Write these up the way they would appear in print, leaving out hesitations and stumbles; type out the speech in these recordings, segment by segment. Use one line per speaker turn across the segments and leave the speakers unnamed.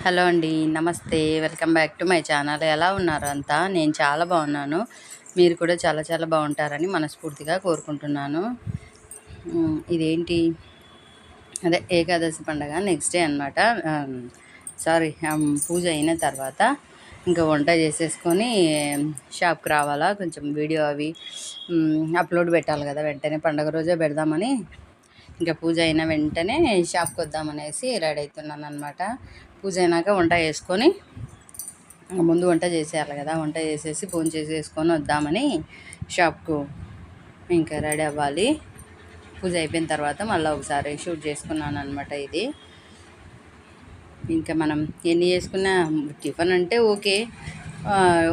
Hello అండి, నమస్తే. Welcome back to my channel. ఎలా ఉన్నారు అంతా? నేను చాలా బాగున్నాను. మీరు కూడా చాలా చాలా బాగుంటారని మనస్ఫూర్తిగా కోరుకుంటున్నాను. ఇదేంటి, అదే ఏకాదశి పండగ నెక్స్ట్ డే అనమాట. సారీ, పూజ అయిన తర్వాత ఇంకా వంట చేసేసుకొని షాప్కి రావాలా. కొంచెం వీడియో అవి అప్లోడ్ పెట్టాలి కదా, వెంటనే పండగ రోజే పెడదామని ఇంకా పూజ అయిన వెంటనే షాప్కి వద్దామనేసి రెడీ అవుతున్నాను అనమాట. పూజ అయినాక వంట చేసుకొని, ముందు వంట చేసేయాలి కదా, వంట చేసేసి ఫోన్ చేసేసుకొని వద్దామని షాప్కు ఇంకా రెడీ అవ్వాలి. పూజ అయిపోయిన తర్వాత మళ్ళీ ఒకసారి షూట్ చేసుకున్నాను అనమాట. ఇది ఇంకా మనం ఎన్ని చేసుకున్నా టిఫిన్ అంటే ఓకే,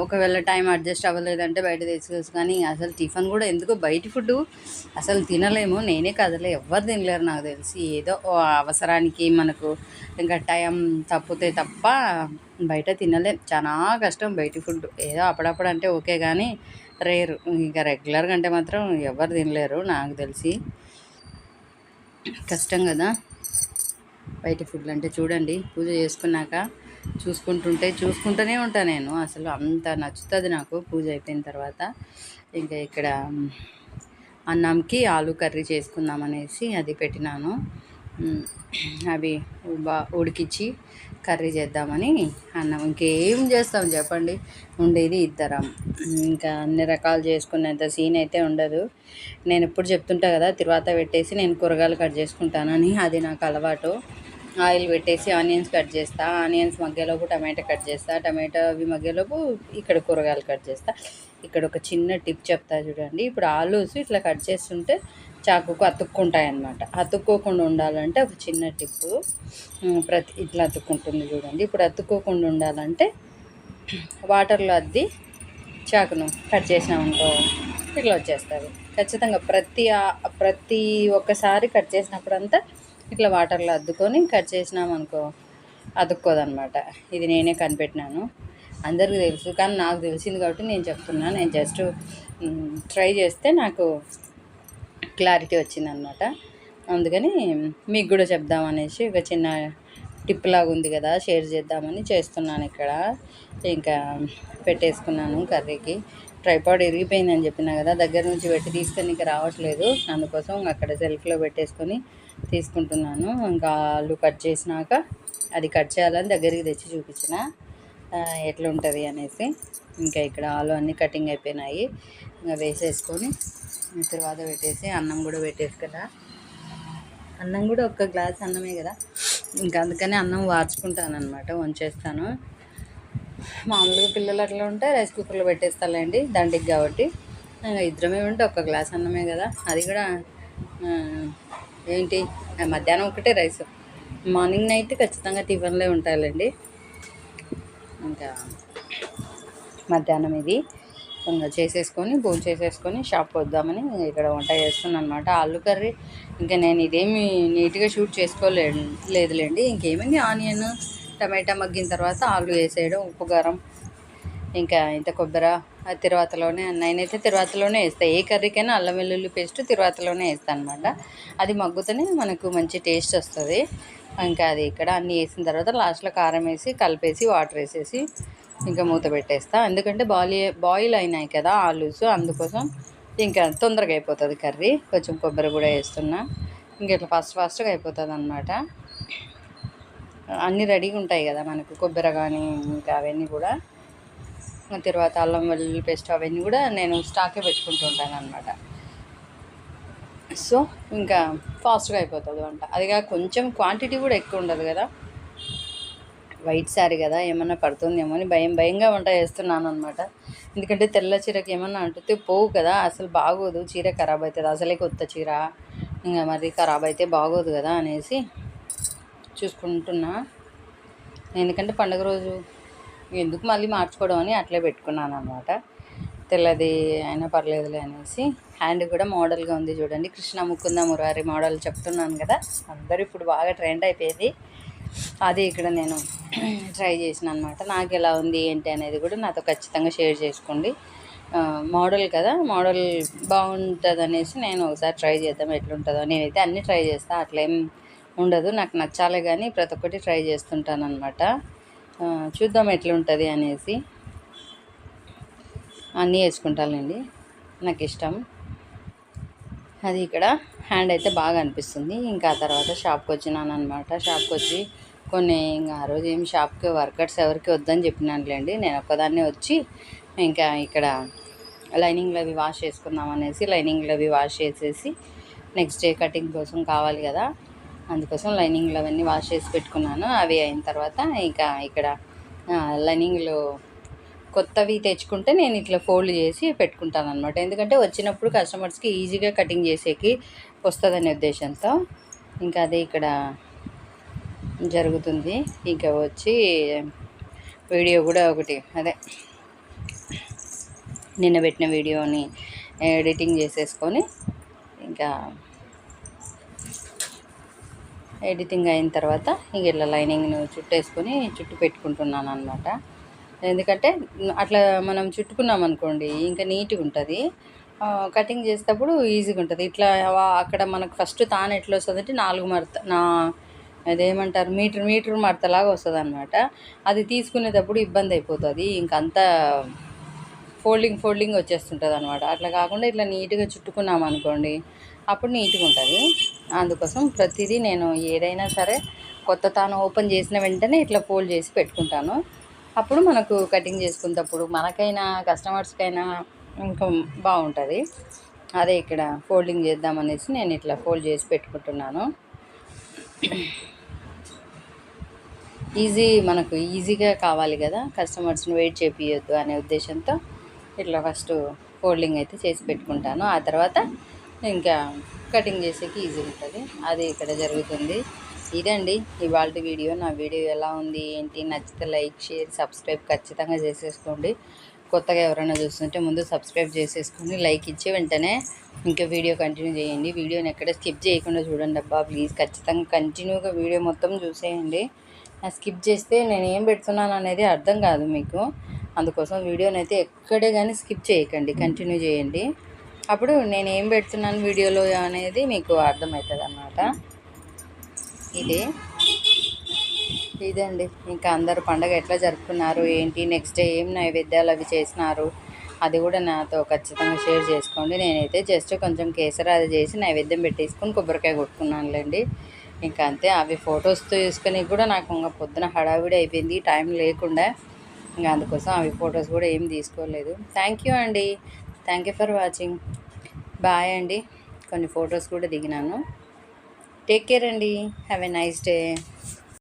ఒకవేళ టైం అడ్జస్ట్ అవ్వలేదంటే బయట తెచ్చుకోవచ్చు. కానీ అసలు టిఫిన్ కూడా ఎందుకో బయట ఫుడ్ అసలు తినలేము. నేనే కదలే, ఎవ్వరు తినలేరు నాకు తెలిసి. ఏదో అవసరానికి మనకు ఇంకా టైం తప్పితే తప్ప బయట తినలేం. చాలా కష్టం బయట ఫుడ్. ఏదో అప్పుడప్పుడు అంటే ఓకే, కానీ రేరు. ఇంకా రెగ్యులర్గా అంటే మాత్రం ఎవరు తినలేరు నాకు తెలిసి. కష్టం కదా బయట ఫుడ్లు అంటే. చూడండి, పూజ చేసుకున్నాక చూసుకుంటూనే ఉంటాను నేను. అసలు అంత నచ్చుతుంది నాకు పూజ అయిపోయిన తర్వాత. ఇంకా ఇక్కడ అన్నంకి ఆలు కర్రీ చేసుకుందామనేసి అది పెట్టినాను. అవి ఉడికించి కర్రీ చేద్దామని అన్నం. ఇంకేం చేస్తాం చెప్పండి, ఉండేది ఇద్దరం. ఇంకా అన్ని రకాలు చేసుకునేంత సీన్ అయితే ఉండదు. నేను ఎప్పుడు చెప్తుంటా కదా, తర్వాత పెట్టేసి నేను కూరగాయలు కట్ చేసుకుంటానని. అది నాకు అలవాటు. ఆయిల్ పెట్టేసి ఆనియన్స్ కట్ చేస్తా, ఆనియన్స్ మగ్గేలోపు టమాటా కట్ చేస్తా, టమాటా అవి మగ్గేలోపు ఇక్కడ కూరగాయలు కట్ చేస్తా. ఇక్కడ ఒక చిన్న టిప్ చెప్తా చూడండి. ఇప్పుడు ఆలూస్ ఇట్లా కట్ చేస్తుంటే చాకుకు అతుక్కుంటాయి అన్నమాట. అతుక్కోకుండా ఉండాలంటే ఒక చిన్న టిప్పు, ఇట్లా అతుక్కుంటుంది చూడండి. ఇప్పుడు అతుక్కోకుండా ఉండాలంటే వాటర్లో అద్ది చాకును కట్ చేసినామనుకో ఇట్లా వచ్చేస్తుంది ఖచ్చితంగా. ప్రతి ఒక్కసారి కట్ చేసినప్పుడంతా ఇట్లా వాటర్లో అద్దుకొని కట్ చేసినామనుకో అతుక్కోదనమాట. ఇది నేనే కనిపెట్టినాను, అందరికీ తెలుసు కానీ నాకు తెలిసింది కాబట్టి నేను చెప్తున్నా. నేను జస్ట్ ట్రై చేస్తే నాకు క్లారిటీ వచ్చిందనమాట. అందుకని మీకు కూడా చెప్దామనేసి ఒక చిన్న టిప్ లాగా ఉంది కదా, షేర్ చేద్దామని చేస్తున్నాను. ఇక్కడ ఇంకా పెట్టేసుకున్నాను కర్రీకి. ట్రైపాడ్ ఇరిగిపోయిందని చెప్పినా కదా, దగ్గర నుంచి పెట్టి తీసుకొని ఇంకా రావట్లేదు. అందుకోసం అక్కడ సెల్ఫ్లో పెట్టేసుకొని తీసుకుంటున్నాను. ఇంకా ఆలు కట్ చేసినాక అది కట్ చేయాలని దగ్గరికి తెచ్చి చూపించిన ఎట్లుంటుంది అనేసి. ఇంకా ఇక్కడ ఆలు అన్నీ కటింగ్ అయిపోయినాయి. ఇంకా వేసేసుకొని తర్వాత పెట్టేసి అన్నం కూడా పెట్టేసుకున్నా. అన్నం కూడా ఒక్క గ్లాస్ అన్నమే కదా, ఇంకా అందుకని అన్నం వార్చుకుంటాను అనమాట, వంచేస్తాను. మామూలుగా పిల్లలు అట్లా ఉంటే రైస్ కుక్కర్లో పెట్టేస్తాలేండి, దండికి కాబట్టి. ఇద్దరమే ఉంటే ఒక్క గ్లాస్ అన్నమే కదా, అది కూడా ఏంటి మధ్యాహ్నం ఒకటే రైస్, మార్నింగ్ నైట్ ఖచ్చితంగా టిఫిన్లే ఉంటాయండి. ఇంకా మధ్యాహ్నం ఇది ఇంకా చేసేసుకొని భోజనం చేసేసుకొని షాప్ వద్దామని ఇక్కడ వంట చేస్తున్నాను అనమాట. ఆలు కర్రీ ఇంకా నేను ఇదేమి నీట్గా షూట్ చేసుకోలేదులేండి. ఇంకేమైంది, ఆనియన్ టమాటా మగ్గిన తర్వాత ఆలు వేసేయడం, ఉప్పు కారం, ఇంకా ఇంత కొబ్బరి తిరువాతలోనే. నేనైతే తిరువాతలోనే వేస్తాను. ఏ కర్రీకైనా అల్లం వెల్లుల్లి పేస్ట్ తిరువాతలోనే వేస్తాను అనమాట. అది మగ్గుతూనే మనకు మంచి టేస్ట్ వస్తుంది. ఇంకా అది ఇక్కడ అన్నీ వేసిన తర్వాత లాస్ట్లో కారం వేసి కలిపేసి వాటర్ వేసేసి ఇంకా మూత పెట్టేస్తా. ఎందుకంటే బాయిల్ అయినాయి కదా ఆలూస్, అందుకోసం ఇంకా తొందరగా అయిపోతుంది కర్రీ. కొంచెం కొబ్బరి కూడా వేస్తున్నా, ఇంకా ఇట్లా ఫాస్ట్గా అయిపోతుంది అనమాట. అన్నీ రెడీగా ఉంటాయి కదా మనకు, కొబ్బరి కానీ ఇంకా అవన్నీ కూడా. తర్వాత అల్లం వెల్లుల్లి పేస్ట్ అవన్నీ కూడా నేను స్టాకే పెట్టుకుంటూ ఉంటాను అనమాట. సో ఇంకా ఫాస్ట్గా అయిపోతుంది వంట. అదిగా కొంచెం క్వాంటిటీ కూడా ఎక్కువ ఉండదు కదా, వైట్ శారీ కదా, ఏమన్నా పడుతుందేమో అని భయంగా వంట చేస్తున్నాను అనమాట. ఎందుకంటే తెల్ల చీరకి ఏమన్నా అంటుతే పోవు కదా, అసలు బాగోదు, చీర ఖరాబ్ అవుతుంది. అసలే కొత్త చీర, ఇంకా మరి ఖరాబ్ అయితే బాగోదు కదా అనేసి చూసుకుంటున్నా. ఎందుకంటే పండుగ రోజు ఎందుకు మళ్ళీ మార్చుకోవడం అని అట్లే పెట్టుకున్నాను అనమాట. తెల్లది అయినా పర్లేదులే అనేసి. హ్యాండ్ కూడా మోడల్గా ఉంది చూడండి, కృష్ణ ముకుంద మురారి మోడల్ చెప్తున్నాను కదా, అందరూ ఇప్పుడు బాగా ట్రెండ్ అయిపోయింది. అది ఇక్కడ నేను ట్రై చేసిన అనమాట. నాకు ఎలా ఉంది ఏంటి అనేది కూడా నాతో ఖచ్చితంగా షేర్ చేసుకోండి. మోడల్ కదా, మోడల్ బాగుంటుంది అనేసి నేను ఒకసారి ట్రై చేద్దాం ఎట్లుంటుందో. నేనైతే అన్నీ ట్రై చేస్తాను, అట్లేం ఉండదు, నాకు నచ్చాలే కానీ ప్రతి ఒక్కటి ట్రై చేస్తుంటాను అనమాట. చూద్దాం ఎట్లుంటుంది అనేసి అన్నీ వేసుకుంటానండి, నాకు ఇష్టం అది. ఇక్కడ హ్యాండ్ అయితే బాగా అనిపిస్తుంది. ఇంకా ఆ తర్వాత షాప్కి వచ్చినాను అనమాట. షాప్కి వచ్చి కొన్ని ఇంకా ఆ రోజు ఏమి షాప్కి వర్కర్స్ ఎవరికి వద్దని చెప్పినానులేండి, నేను ఒక్కదాన్నే వచ్చి ఇంకా ఇక్కడ లైనింగ్లు అవి వాష్ చేసుకుందాం అనేసి లైనింగ్లు అవి వాష్ చేసేసి నెక్స్ట్ డే కటింగ్ కోసం కావాలి కదా, అందుకోసం లైనింగ్లు అవన్నీ వాష్ చేసి పెట్టుకున్నాను. అవి అయిన తర్వాత ఇంకా ఇక్కడ లైనింగ్లు కొత్తవి తెచ్చుకుంటే నేను ఇట్లా ఫోల్డ్ చేసి పెట్టుకుంటాను అనమాట. ఎందుకంటే వచ్చినప్పుడు కస్టమర్స్కి ఈజీగా కటింగ్ చేసేకి వస్తుందనే ఉద్దేశంతో ఇంకా అదే ఇక్కడ జరుగుతుంది. ఇంకా వచ్చి వీడియో కూడా ఒకటి అదే నిన్న పెట్టిన వీడియోని ఎడిటింగ్ చేసేసుకొని ఇంకా ఎడిటింగ్ అయిన తర్వాత ఇంక ఇట్లా లైనింగ్ను చుట్టేసుకొని చుట్టు పెట్టుకుంటున్నాను అనమాట. ఎందుకంటే అట్లా మనం చుట్టుకున్నాం అనుకోండి ఇంకా నీట్గా ఉంటుంది, కటింగ్ చేసేటప్పుడు ఈజీగా ఉంటుంది. ఇట్లా అక్కడ మనకు ఫస్ట్ తాను ఎట్లా వస్తుంది అంటే 4 మడత అదేమంటారు మీటర్ మడతలాగా వస్తుంది అనమాట. అది తీసుకునేటప్పుడు ఇబ్బంది అయిపోతుంది, ఇంకంతా ఫోల్డింగ్ వచ్చేస్తుంటుంది అనమాట. అట్లా కాకుండా ఇట్లా నీట్గా చుట్టుకున్నాం అనుకోండి అప్పుడు నీట్గా ఉంటుంది. అందుకోసం ప్రతిదీ నేను ఏదైనా సరే కొత్త తాను ఓపెన్ చేసిన వెంటనే ఇట్లా ఫోల్డ్ చేసి పెట్టుకుంటాను. అప్పుడు మనకు కటింగ్ చేసుకునేటప్పుడు మనకైనా కస్టమర్స్కైనా ఇంకా బాగుంటుంది. అదే ఇక్కడ ఫోల్డింగ్ చేద్దామనేసి నేను ఇట్లా ఫోల్డ్ చేసి పెట్టుకుంటున్నాను. మనకు ఈజీగా కావాలి కదా, కస్టమర్స్ని వెయిట్ చేపియొద్దు అనే ఉద్దేశంతో ఇట్లా ఫస్ట్ ఫోల్డింగ్ అయితే చేసి పెట్టుకుంటాను. ఆ తర్వాత ఇంకా కటింగ్ చేసేకి ఈజీ ఉంటుంది. అది ఇక్కడ జరుగుతుంది. ఇదండి ఇవాళ వీడియో. నా వీడియో ఎలా ఉంది ఏంటి, నచ్చితే లైక్ షేర్ సబ్స్క్రైబ్ ఖచ్చితంగా చేసేసుకోండి. కొత్తగా ఎవరైనా చూస్తుంటే ముందు సబ్స్క్రైబ్ చేసేసుకొని లైక్ ఇచ్చి వెంటనే ఇంకా వీడియో కంటిన్యూ చేయండి. వీడియోని ఎక్కడ స్కిప్ చేయకుండా చూడండి అబ్బా ప్లీజ్. ఖచ్చితంగా కంటిన్యూగా వీడియో మొత్తం చూసేయండి. స్కిప్ చేస్తే నేను ఏం పెడుతున్నాను అనేది అర్థం కాదు మీకు. అందుకోసం వీడియోని అయితే ఎక్కడే కానీ స్కిప్ చేయకండి, కంటిన్యూ చేయండి. అప్పుడు నేను ఏం పెడుతున్నాను వీడియోలో అనేది మీకు అర్థమవుతుంది అన్నమాట. ఇదండి ఇంకా అందరూ పండగ ఎట్లా జరుపుకున్నారు ఏంటి, నెక్స్ట్ డే ఏం నైవేద్యాలు అవి చేసినారు అది కూడా నాతో ఖచ్చితంగా షేర్ చేసుకోండి. నేనైతే జస్ట్ కొంచెం కేసరి అది చేసి నైవేద్యం పెట్టేసుకొని కొబ్బరికాయ కొట్టుకున్నానులేండి. ఇంకా అంతే. అవి ఫొటోస్ తీసుకొని కూడా నాకు ఇంకా పొద్దున హడావిడి అయిపోయింది, టైం లేకుండా. ఇంకా అందుకోసం అవి ఫొటోస్ కూడా ఏం తీసుకోలేదు. థ్యాంక్ యూ అండి, thank you for watching. Bye అండి. కొన్ని ఫొటోస్ కూడా దిగినాను. టేక్ కేర్ అండి. Have a nice day.